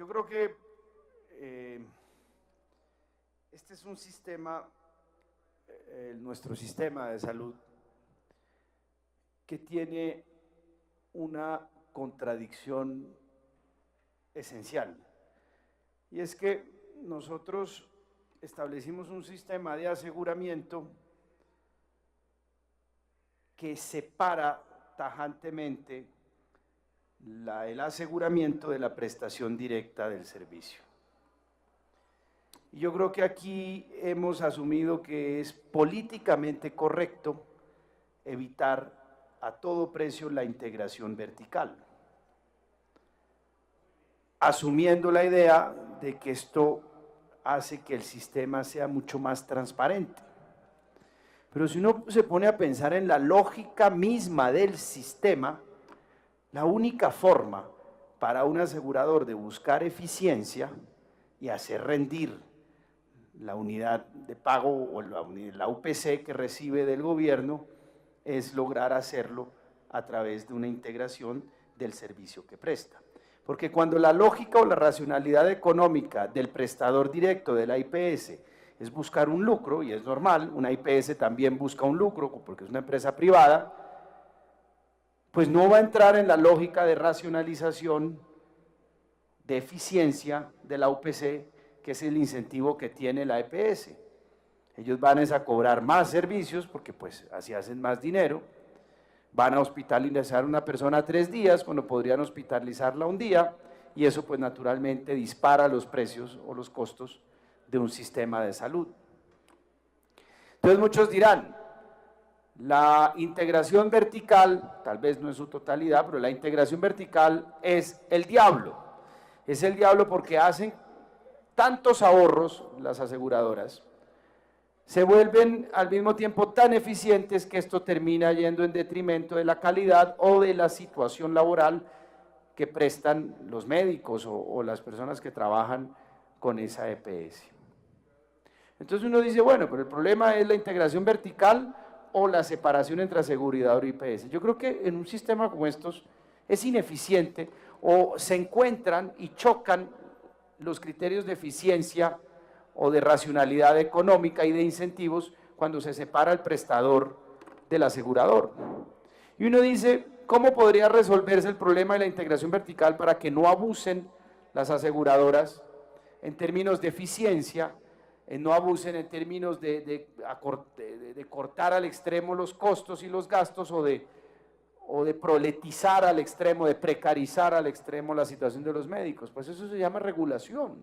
Yo creo que este es un sistema, nuestro sistema de salud, que tiene una contradicción esencial. Y es que nosotros establecimos un sistema de aseguramiento que separa tajantemente el aseguramiento de la prestación directa del servicio. Y yo creo que aquí hemos asumido que es políticamente correcto evitar a todo precio la integración vertical, asumiendo la idea de que esto hace que el sistema sea mucho más transparente. Pero si uno se pone a pensar en la lógica misma del sistema, la única forma para un asegurador de buscar eficiencia y hacer rendir la unidad de pago o la UPC que recibe del gobierno es lograr hacerlo a través de una integración del servicio que presta. Porque cuando la lógica o la racionalidad económica del prestador directo de la IPS es buscar un lucro, y es normal, una IPS también busca un lucro porque es una empresa privada, pues no va a entrar en la lógica de racionalización, de eficiencia de la UPC, que es el incentivo que tiene la EPS. Ellos van a cobrar más servicios porque pues así hacen más dinero, van a hospitalizar a una persona 3 días cuando podrían hospitalizarla un día, y eso pues naturalmente dispara los precios o los costos de un sistema de salud. Entonces muchos dirán, la integración vertical, tal vez no en su totalidad, pero la integración vertical es el diablo. Es el diablo porque hacen tantos ahorros las aseguradoras, se vuelven al mismo tiempo tan eficientes que esto termina yendo en detrimento de la calidad o de la situación laboral que prestan los médicos o las personas que trabajan con esa EPS. Entonces uno dice, bueno, pero el problema es la integración vertical o la separación entre asegurador y IPS. Yo creo que en un sistema como estos es ineficiente o se encuentran y chocan los criterios de eficiencia o de racionalidad económica y de incentivos cuando se separa el prestador del asegurador. Y uno dice, ¿cómo podría resolverse el problema de la integración vertical para que no abusen las aseguradoras en términos de eficiencia, no abusen en términos de cortar al extremo los costos y los gastos o de proletizar al extremo, de precarizar al extremo la situación de los médicos? Pues eso se llama regulación,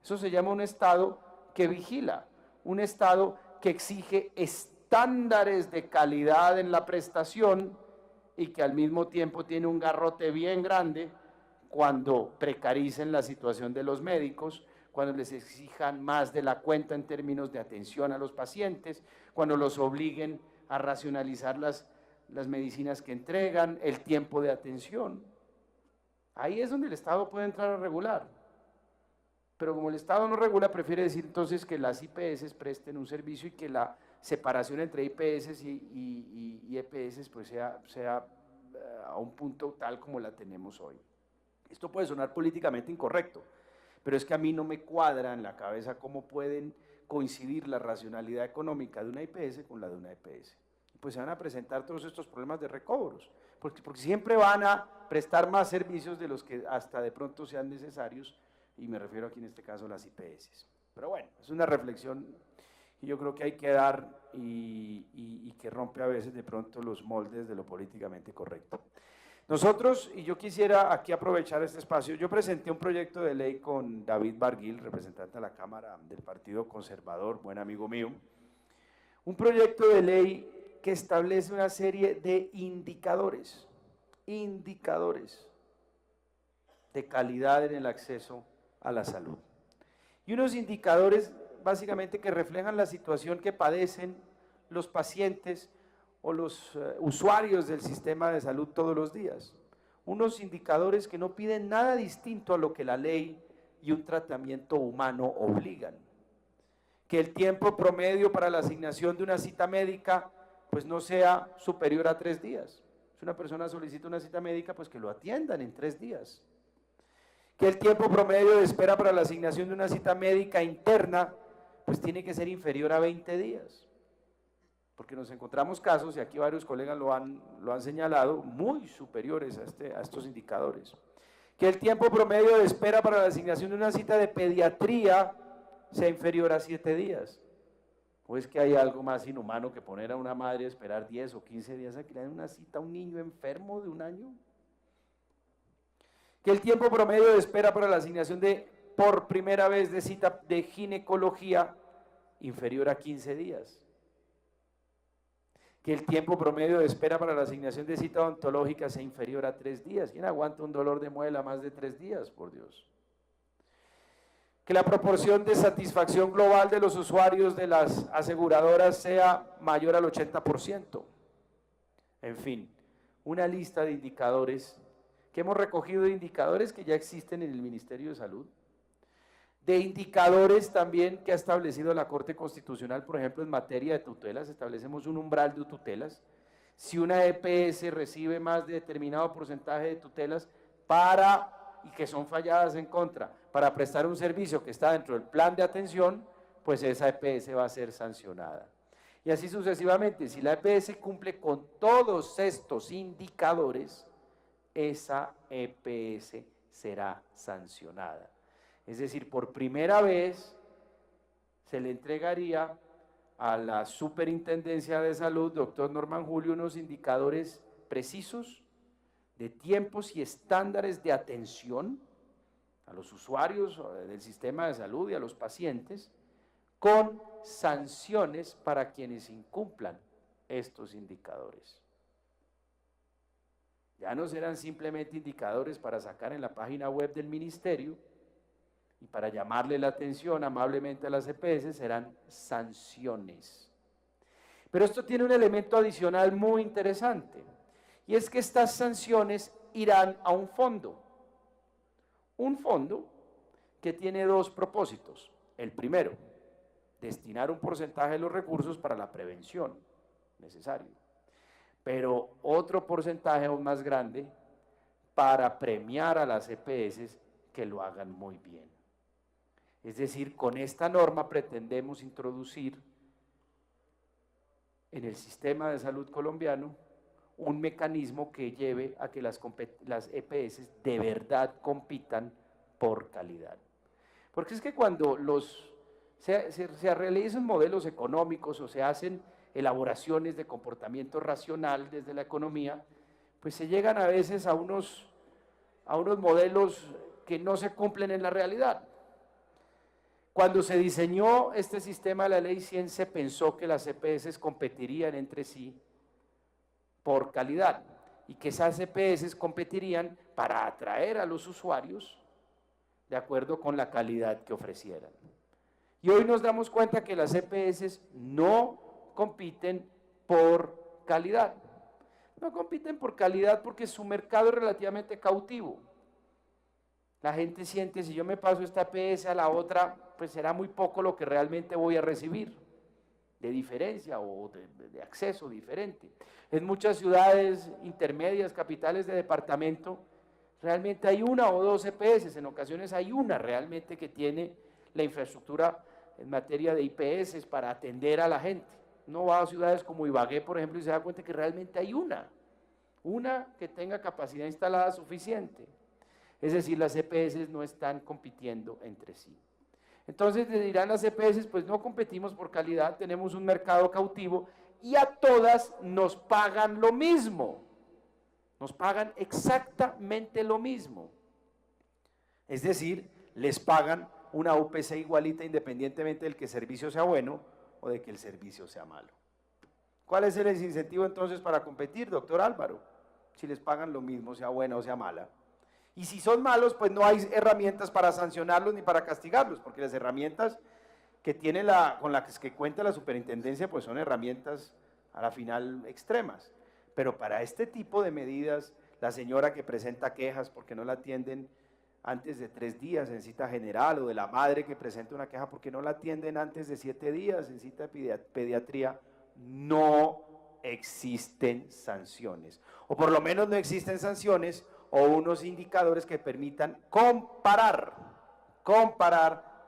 eso se llama un Estado que vigila, un Estado que exige estándares de calidad en la prestación y que al mismo tiempo tiene un garrote bien grande cuando precaricen la situación de los médicos, cuando les exijan más de la cuenta en términos de atención a los pacientes, cuando los obliguen a racionalizar las medicinas que entregan, el tiempo de atención. Ahí es donde el Estado puede entrar a regular. Pero como el Estado no regula, prefiere decir entonces que las IPS presten un servicio y que la separación entre IPS y EPS pues sea a un punto tal como la tenemos hoy. Esto puede sonar políticamente incorrecto, pero es que a mí no me cuadra en la cabeza cómo pueden coincidir la racionalidad económica de una IPS con la de una EPS. Pues se van a presentar todos estos problemas de recobros, porque siempre van a prestar más servicios de los que hasta de pronto sean necesarios, y me refiero aquí en este caso a las IPS. Pero bueno, es una reflexión que yo creo que hay que dar y que rompe a veces de pronto los moldes de lo políticamente correcto. Nosotros, y yo quisiera aquí aprovechar este espacio, yo presenté un proyecto de ley con David Barguil, representante de la Cámara del Partido Conservador, buen amigo mío, un proyecto de ley que establece una serie de indicadores de calidad en el acceso a la salud. Y unos indicadores básicamente que reflejan la situación que padecen los pacientes o los usuarios del sistema de salud todos los días. Unos indicadores que no piden nada distinto a lo que la ley y un tratamiento humano obligan. Que el tiempo promedio para la asignación de una cita médica pues no sea superior a 3 días. Si una persona solicita una cita médica, pues que lo atiendan en 3 días. Que el tiempo promedio de espera para la asignación de una cita médica interna, pues tiene que ser inferior a 20 días. Porque nos encontramos casos, y aquí varios colegas lo han señalado, muy superiores a estos indicadores. Que el tiempo promedio de espera para la asignación de una cita de pediatría sea inferior a 7 días. ¿O es que hay algo más inhumano que poner a una madre a esperar 10 o 15 días a que le den una cita a un niño enfermo de 1 año? Que el tiempo promedio de espera para la asignación por primera vez de cita de ginecología inferior a 15 días. Que el tiempo promedio de espera para la asignación de cita odontológica sea inferior a 3 días. ¿Quién aguanta un dolor de muela más de 3 días, por Dios? Que la proporción de satisfacción global de los usuarios de las aseguradoras sea mayor al 80%. En fin, una lista de indicadores que hemos recogido, de indicadores que ya existen en el Ministerio de Salud, de indicadores también que ha establecido la Corte Constitucional, por ejemplo, en materia de tutelas. Establecemos un umbral de tutelas. Si una EPS recibe más de determinado porcentaje de tutelas y que son falladas en contra, para prestar un servicio que está dentro del plan de atención, pues esa EPS va a ser sancionada. Y así sucesivamente. Si la EPS cumple con todos estos indicadores, esa EPS será sancionada. Es decir, por primera vez se le entregaría a la Superintendencia de Salud, doctor Norman Julio, unos indicadores precisos de tiempos y estándares de atención a los usuarios del sistema de salud y a los pacientes, con sanciones para quienes incumplan estos indicadores. Ya no serán simplemente indicadores para sacar en la página web del ministerio y para llamarle la atención amablemente a las EPS, serán sanciones. Pero esto tiene un elemento adicional muy interesante, y es que estas sanciones irán a un fondo que tiene 2 propósitos. El primero, destinar un porcentaje de los recursos para la prevención necesario, pero otro porcentaje aún más grande para premiar a las EPS que lo hagan muy bien. Es decir, con esta norma pretendemos introducir en el sistema de salud colombiano un mecanismo que lleve a que las EPS de verdad compitan por calidad. Porque es que cuando se realizan modelos económicos o se hacen elaboraciones de comportamiento racional desde la economía, pues se llegan a veces a unos modelos que no se cumplen en la realidad. Cuando se diseñó este sistema de la Ley 100, se pensó que las EPS competirían entre sí por calidad y que esas EPS competirían para atraer a los usuarios de acuerdo con la calidad que ofrecieran. Y hoy nos damos cuenta que las EPS no compiten por calidad. No compiten por calidad porque su mercado es relativamente cautivo. La gente siente, si yo me paso esta EPS a la otra, pues será muy poco lo que realmente voy a recibir de diferencia o de acceso diferente. En muchas ciudades intermedias, capitales de departamento, realmente hay 1 o 2 EPS, en ocasiones hay una realmente que tiene la infraestructura en materia de IPS para atender a la gente. Uno va a ciudades como Ibagué, por ejemplo, y se da cuenta que realmente hay una que tenga capacidad instalada suficiente. Es decir, las EPS no están compitiendo entre sí. Entonces le dirán las EPS, pues no competimos por calidad, tenemos un mercado cautivo y a todas nos pagan lo mismo. Nos pagan exactamente lo mismo. Es decir, les pagan una UPC igualita independientemente del que el servicio sea bueno o de que el servicio sea malo. ¿Cuál es el incentivo entonces para competir, doctor Álvaro? Si les pagan lo mismo, sea buena o sea mala. Y si son malos, pues no hay herramientas para sancionarlos ni para castigarlos, porque las herramientas que tiene con las que cuenta la superintendencia, pues son herramientas a la final extremas. Pero para este tipo de medidas, la señora que presenta quejas porque no la atienden antes de 3 días en cita general, o de la madre que presenta una queja porque no la atienden antes de 7 días en cita de pediatría, no existen sanciones. O por lo menos no existen sanciones, o unos indicadores que permitan comparar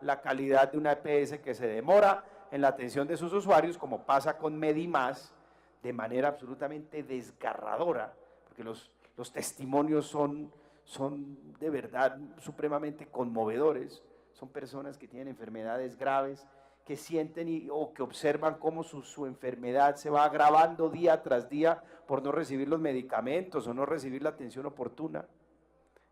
la calidad de una EPS que se demora en la atención de sus usuarios, como pasa con Medimás, de manera absolutamente desgarradora, porque los testimonios son de verdad supremamente conmovedores. Son personas que tienen enfermedades graves, que sienten o que observan cómo su enfermedad se va agravando día tras día por no recibir los medicamentos o no recibir la atención oportuna,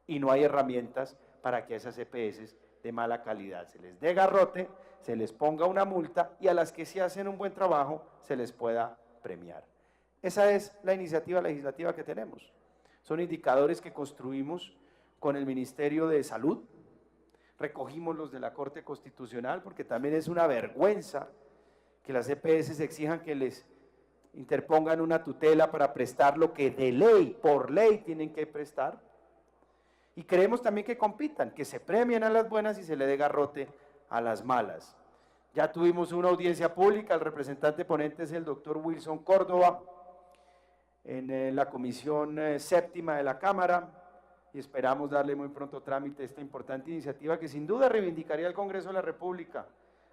y no hay herramientas para que a esas EPS de mala calidad se les dé garrote, se les ponga una multa, y a las que sí hacen un buen trabajo se les pueda premiar. Esa es la iniciativa legislativa que tenemos. Son indicadores que construimos con el Ministerio de Salud, recogimos los de la Corte Constitucional, porque también es una vergüenza que las EPS exijan que les interpongan una tutela para prestar lo que de ley, por ley, tienen que prestar. Y queremos también que compitan, que se premien a las buenas y se le dé garrote a las malas. Ya tuvimos una audiencia pública, el representante ponente es el doctor Wilson Córdoba, en la comisión séptima de la Cámara, y esperamos darle muy pronto trámite a esta importante iniciativa que sin duda reivindicaría al Congreso de la República,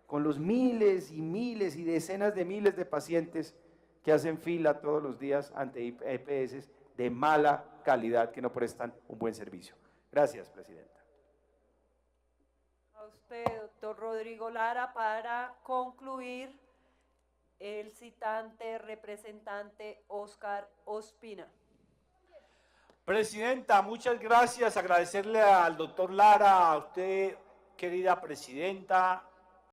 con los miles y miles y decenas de miles de pacientes que hacen fila todos los días ante EPS de mala calidad que no prestan un buen servicio. Gracias, Presidenta. A usted, doctor Rodrigo Lara, para concluir el citante representante Oscar Ospina. Presidenta, muchas gracias. Agradecerle al doctor Lara, a usted, querida presidenta,